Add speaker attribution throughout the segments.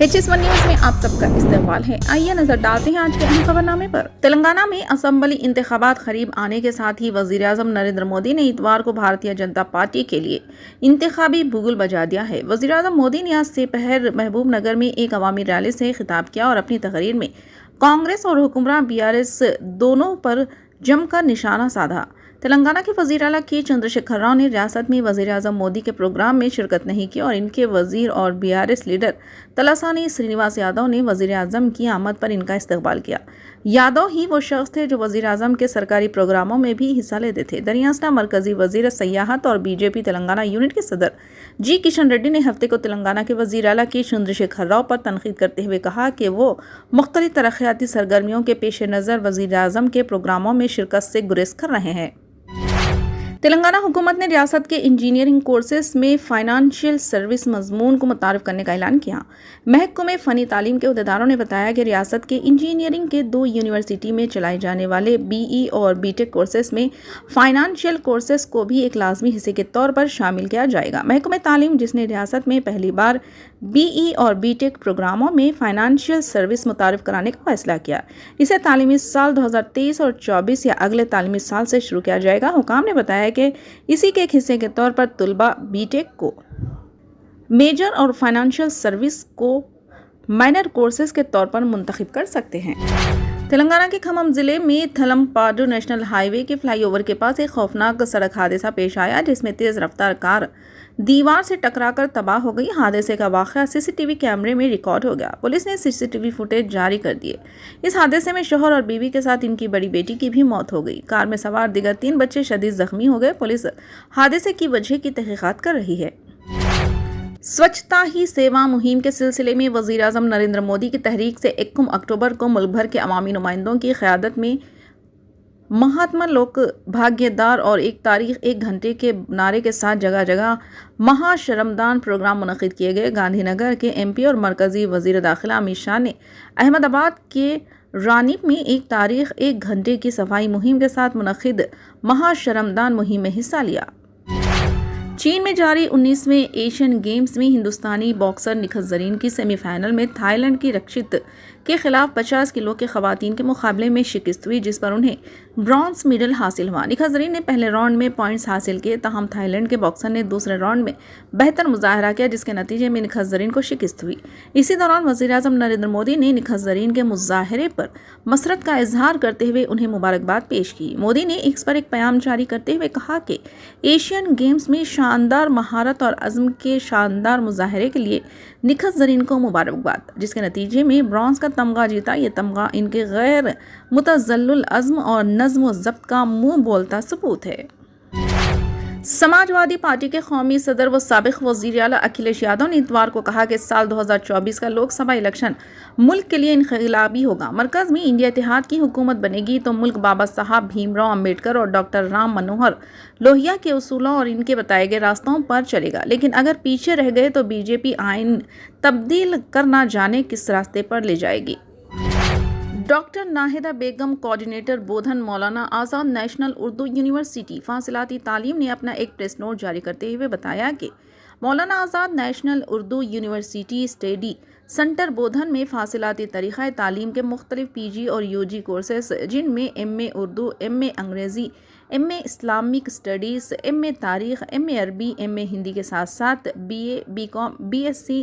Speaker 1: HS1 news में आप सबका इस्तकबाल है। आइए नजर डालते हैं आज के अहम खबरनामे पर। तेलंगाना में असेंबली इंतखाबात करीब आने के साथ ही वजीर-ए-आज़म नरेंद्र मोदी ने इतवार को भारतीय जनता पार्टी के लिए इंतखाबी बुगुल बजा दिया है। वजीर-ए-आज़म मोदी ने आज दोपहर महबूब नगर में एक अवामी रैली से खिताब किया और अपनी तकरीर में कांग्रेस और हुक्मरान BRS दोनों पर जमकर निशाना साधा। तेलंगाना के वजीर आला के चंद्रशेखर राव ने रियासत में वजीर-ए-आज़म मोदी के प्रोग्राम में शिरकत नहीं की और इनके वजीर और BRS लीडर तलासानी श्रीनिवास यादव ने वजीर-ए-आज़म की आमद पर इनका इस्तकबाल किया। यादव ही वो शख्स थे जो वजीर-ए-आज़म के सरकारी प्रोग्रामों में भी हिस्सा लेते थे। दरियासना मरकजी वजीर सयाहत और BJP तेलंगाना यूनिट के सदर G किशन रेड्डी ने हफ्ते को तेलंगाना के वजीर आला के चंद्रशेखर राव पर तनकीद करते हुए कहा कि वो मुख्तलिफ तरक्याती सरगर्मियों के पेश नज़र वजीर-ए-आज़म के प्रोग्रामों में शिरकत से गुरेज कर रहे हैं। तेलंगाना हुकूमत ने रियासत के इंजीनियरिंग कोर्सेस में फाइनेंशियल सर्विस मजमून को मुतारिफ करने का ऐलान किया। महकमे फ़नी तालीम के अहदेदारों ने बताया कि रियासत के इंजीनियरिंग के 2 यूनिवर्सिटी में चलाए जाने वाले BE और BTech कोर्सेस में फाइनेंशियल कोर्सेस को भी एक लाजमी हिस्से के तौर पर शामिल किया जाएगा। महकमे तालीम, जिसने रियासत में पहली बार BE और BTech प्रोग्रामों में फाइनेंशियल सर्विस मुतारिफ कराने का फैसला किया, इसे तालीमी साल 2023 और 24 या अगले तालीमी साल से शुरू किया जाएगा। हुकाम ने बताया कि इसी के एक हिस्से के तौर पर तुलबा BTech को मेजर और फाइनेंशियल सर्विस को माइनर कोर्सेज के तौर पर मुंतखब कर सकते हैं। तेलंगाना के खम्मम जिले में थलमपाडु नेशनल हाईवे के फ्लाईओवर के पास एक खौफनाक सड़क हादसा पेश आया, जिसमें तेज रफ्तार कार दीवार से टकराकर तबाह हो गई। हादसे का वाक़या CCTV कैमरे में रिकॉर्ड हो गया। पुलिस ने CCTV फुटेज जारी कर दिए। इस हादसे में शौहर और बीवी के साथ इनकी बड़ी बेटी की भी मौत हो गई। कार में सवार दीगर 3 बच्चे शदीद जख्मी हो गए। पुलिस हादसे की वजह की तहकीकात कर रही है। स्वच्छता ही सेवा मुहिम के सिलसिले में वज़ीर-ए-आज़म नरेंद्र मोदी की तहरीक से 1 अक्टूबर को मुल्क भर के अवामी नुमाइंदों की क़यादत में महात्मा लोक भाग्यदार और एक तारीख एक घंटे के नारे के साथ जगह जगह महाश्रमदान प्रोग्राम मुनक़िद किए गए। गांधीनगर के MP और मरकज़ी वज़ीर दाखिला अमित शाह ने अहमदाबाद के रानीप में एक तारीख एक घंटे की सफाई मुहिम के साथ मुनक़िद महाश्रमदान मुहिम में हिस्सा लिया। चीन में जारी 19वें एशियन गेम्स में हिंदुस्तानी बॉक्सर निखत ज़रीन की सेमीफाइनल में थाईलैंड की रक्षित के खिलाफ 50 किलो के खवातीन के मुकाबले में शिकस्त हुई, जिस पर उन्हें ब्रॉन्ज मेडल हासिल हुआ। निखत ज़रीन ने पहले राउंड में पॉइंट्स हासिल किए, ताहम थाईलैंड के बॉक्सर ने दूसरे राउंड में बेहतर मुजाहरा किया, जिसके नतीजे में निखत ज़रीन को शिकस्त हुई। इसी दौरान वज़ीर-ए-आज़म नरेंद्र मोदी ने निखत ज़रीन के मुजाहरे पर मसरत का इजहार करते हुए उन्हें मुबारकबाद पेश की। मोदी ने X पर एक पैगाम जारी करते हुए कहा कि एशियन गेम्स में शानदार महारत और अज़्म के शानदार मुजाहरे के लिए निखत ज़रीन को मुबारकबाद, जिसके नतीजे में ब्रॉन्ज का तमगा जीता। ये तमगा इनके गैर मुतज़ल्लुल अज़्म और नज़्म व ज़ब्त का मुंह बोलता सबूत है। समाजवादी पार्टी के कौमी सदर व साबिक़ वज़ीर आला अखिलेश यादव ने इतवार को कहा कि साल 2024 का लोकसभा इलेक्शन मुल्क के लिए इनक़लाबी होगा। मरकज़ में इंडिया इत्तेहाद की हुकूमत बनेगी तो मुल्क बाबा साहब भीमराव अम्बेडकर और डॉक्टर राम मनोहर लोहिया के उसूलों और इनके बताए गए रास्तों पर चलेगा। लेकिन अगर पीछे रह गए तो BJP आइन तब्दील कर ना जाने किस रास्ते पर ले जाएगी। डॉक्टर नाहिदा बेगम, कोऑर्डिनेटर बोधन मौलाना आज़ाद नेशनल उर्दू यूनिवर्सिटी फासिलाती तालीम, ने अपना एक प्रेस नोट जारी करते हुए बताया कि Maulana Azad national Urdu university study centre Bodhan में फासिलाती तरीक़ा तालीम के मुख्तलिफ PG और UG कोर्सेस, जिनमें MA उर्दू, MA अंग्रेज़ी, MA इस्लामिक स्टडीज़, MA तारीख़, MA अरबी, MA हिंदी के साथ साथ BA, BCom, BSc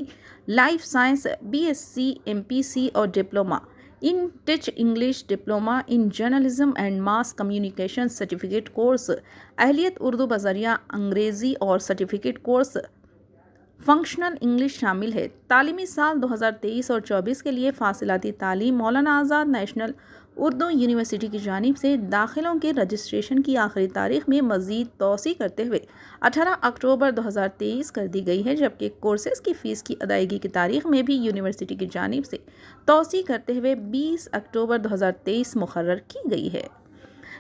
Speaker 1: life science, BSc MPC और diploma in teach English, diploma in journalism and mass communication certificate course, अहलियत उर्दू बज़रिया अंग्रेज़ी और सर्टिफिकेट कोर्स फंक्शनल इंग्लिश शामिल है। तालीमी साल 2023 और 24 के लिए फासिलाती तालीम मौलाना आज़ाद नेशनल उर्दू यूनिवर्सिटी की जानिब से दाखिलों के रजिस्ट्रेशन की आखिरी तारीख में मज़ीद तोसी करते हुए 18 अक्टूबर 2023 कर दी गई है, जबकि कोर्सेज़ की फ़ीस की अदायगी की तारीख में भी यूनिवर्सिटी की जानिब से तोसी करते हुए 20 अक्टूबर 2023 मुकर्रर की गई है।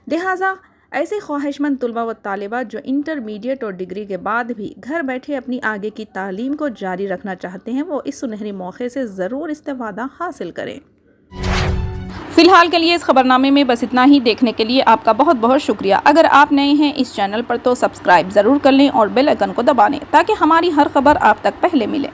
Speaker 1: लिहाजा ऐसे ख्वाहिशमंद तुलबा व तालिबात जो इंटरमीडिएट और डिग्री के बाद भी घर बैठे अपनी आगे की तालीम को जारी रखना चाहते हैं, वो इस सुनहरी मौके से ज़रूर इस्तेफ़ादा हासिल करें। फिलहाल के लिए इस खबरनामे में बस इतना ही। देखने के लिए आपका बहुत बहुत शुक्रिया। अगर आप नए हैं इस चैनल पर तो सब्सक्राइब ज़रूर कर लें और बेल आइकन को दबा लें ताकि हमारी हर खबर आप तक पहले मिले।